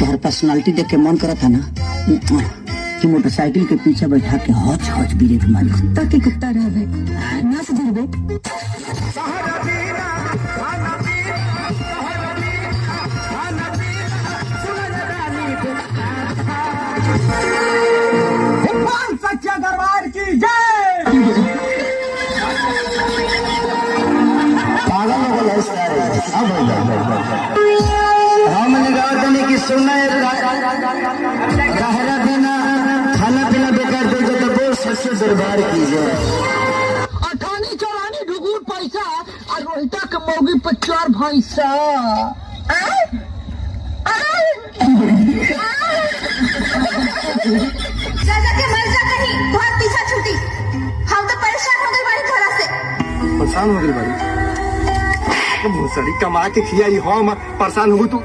तोहर पर्सनालिटी देख के मन करा था ना कि मोटरसाइकिल के पीछे बैठा के हौच हौच ब्रेक मारी। कुत्ता के कुत्ता रहबे ना सुधरबे। भगवान सच्चा दरबार की जय। पागल हो गया हम निगाह की सुना रहना देना खाना पीना बेकार दे दो तो वो सच्चे दरबार की जय। अठानी चौरानी ढुगुर पैसा और रोहिता के मौगी पर 4 भैंसा। जा के मर जा कहीं, बहुत पीछा छूटी। हम तो परेशान हो गए बारी थोड़ा से। परेशान हो गई बारी भूसड़ी कमा के खियाई हम परेशान हो तू।